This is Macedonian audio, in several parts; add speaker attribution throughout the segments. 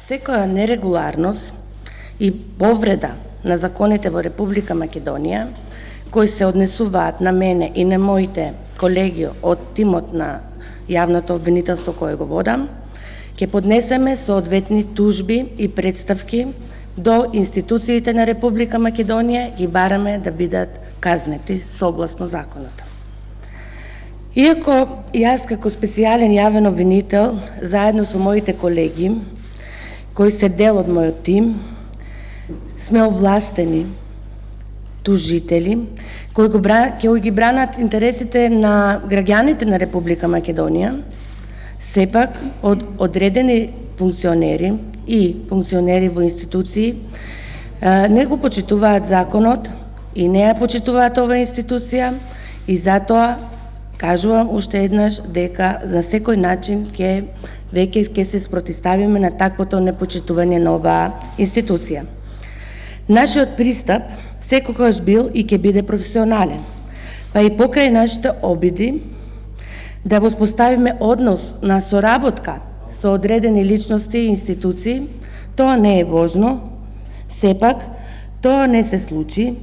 Speaker 1: секоја нерегуларност и повреда на законите во Република Македонија, кои се однесуваат на мене и на моите колеги од тимот на јавното обвинителство кое го водам, ќе поднесеме соодветни тужби и представки до институциите на Република Македонија и бараме да бидат казнети согласно законот. Иако јас како специјален јавен обвинител, заедно со моите колеги, кои се дел од мојот тим, сме овластени тужители кои ги бранат интересите на граѓаните на Република Македонија, сепак од одредени функционери и функционери во институции не го почитуваат законот и не ја почитуваат оваа институција и затоа кажувам уште еднаш дека на секој начин ќе се спротивставиме на таквото непочитување на оваа институција. Нашиот пристап секогаш бил и ќе биде професионален, па и покрај нашите обиди да воспоставиме однос на соработка со одредени личности и институции, тоа не е важно, сепак тоа не се случи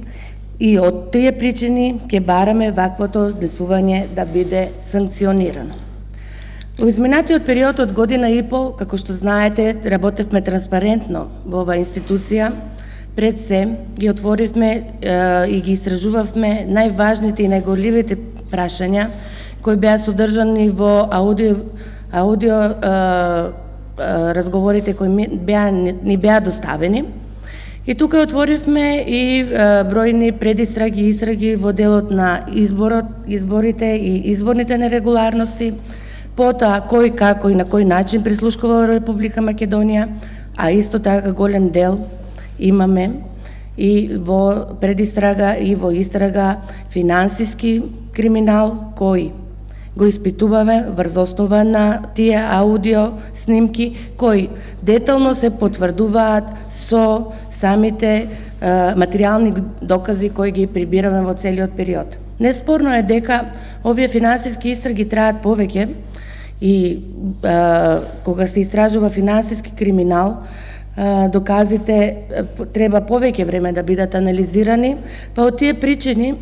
Speaker 1: и од тие причини ќе бараме ваквото однесување да биде санкционирано. Во изминатиот период од година и пол, како што знаете, работевме транспарентно во оваа институција. Пред се ги отворивме и ги истражувавме најважните и најгорливите прашања кои беа содржани во аудио разговорите кои ни беа доставени. И тука отворивме и бројни предистраги и истраги во делот на изборите и изборните нерегуларности, потоа кој, како и на кој начин прислушкувал Република Македонија, а исто така голем дел имаме и во предистрага и во истрага финансиски криминал кој го испитуваме врз основа на тие аудио снимки кои детално се потврдуваат со самите материјални докази кои ги прибираме во целиот период. Неспорно е дека овие финансиски истраги траат повеќе и кога се истражува финансиски криминал, доказите треба повеќе време да бидат анализирани, па од тие причини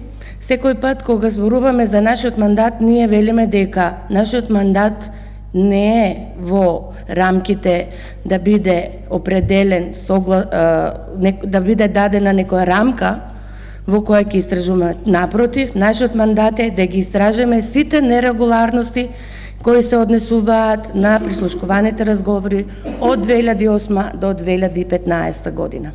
Speaker 1: секој пат кога зборуваме за нашиот мандат, ние велиме дека нашиот мандат не е во рамките да биде определен, да биде дадена некоја рамка во која ќе истражуваме. Напротив, нашиот мандат е да ги истражиме сите нерегуларности кои се однесуваат на прислушкуваните разговори од 2008 до 2015 година.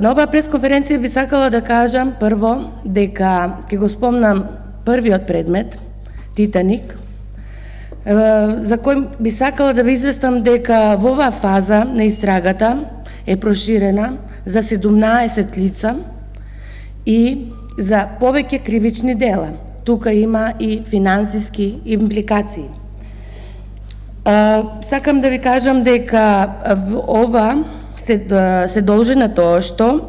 Speaker 1: На оваа пресконференција би сакала да кажам прво дека ќе го спомнам првиот предмет, Титаник, за кој би сакала да ви известам дека во оваа фаза на истрагата е проширена за 17 лица и за повеќе кривични дела. Тука има и финансиски импликации. Сакам да ви кажам дека ова се должи на тоа што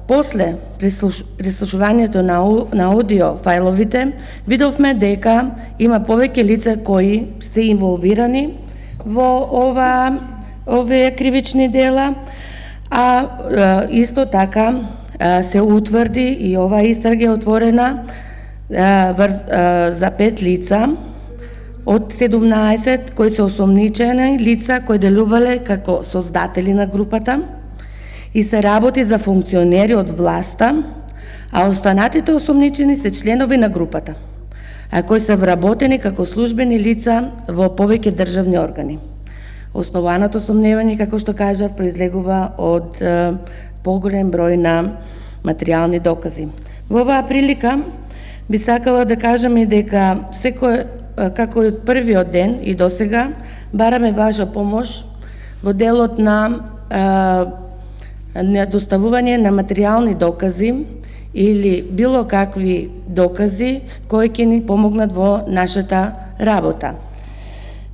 Speaker 1: после прислушувањето на аудио фајловите видовме дека има повеќе лица кои се инволвирани во овие кривични дела, а исто така се утврди и оваа истрага е отворена за 5 лица од 17 кои се осомничени лица кои делувале како создатели на групата и се работи за функционери од власта, а останатите осомничени се членови на групата, а кои се вработени како службени лица во повеќе државни органи. Основаното сомневање, како што кажав, произлегува од поголем број на материјални докази. Во оваа прилика би сакала да кажам и дека секој, како и од првиот ден и досега, бараме ваша помош во делот на доставување на материјални докази или било какви докази кои ќе ни помогнат во нашата работа.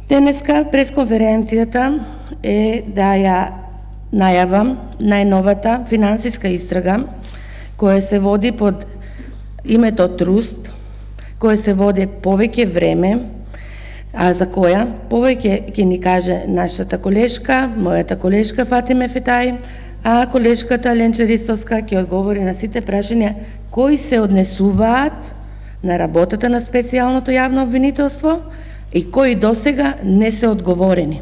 Speaker 1: Денеска пресконференцијата е да ја најавам најновата финансиска истрага која се води под името Труст, која се води повеќе време, А за која? Повеќе ќе ни каже нашата колешка, мојата колешка Фатиме Фетај, а колешката Ленче Ристовска ќе одговори на сите прашања кои се однесуваат на работата на специјалното јавно обвинителство и кои досега не се одговорени.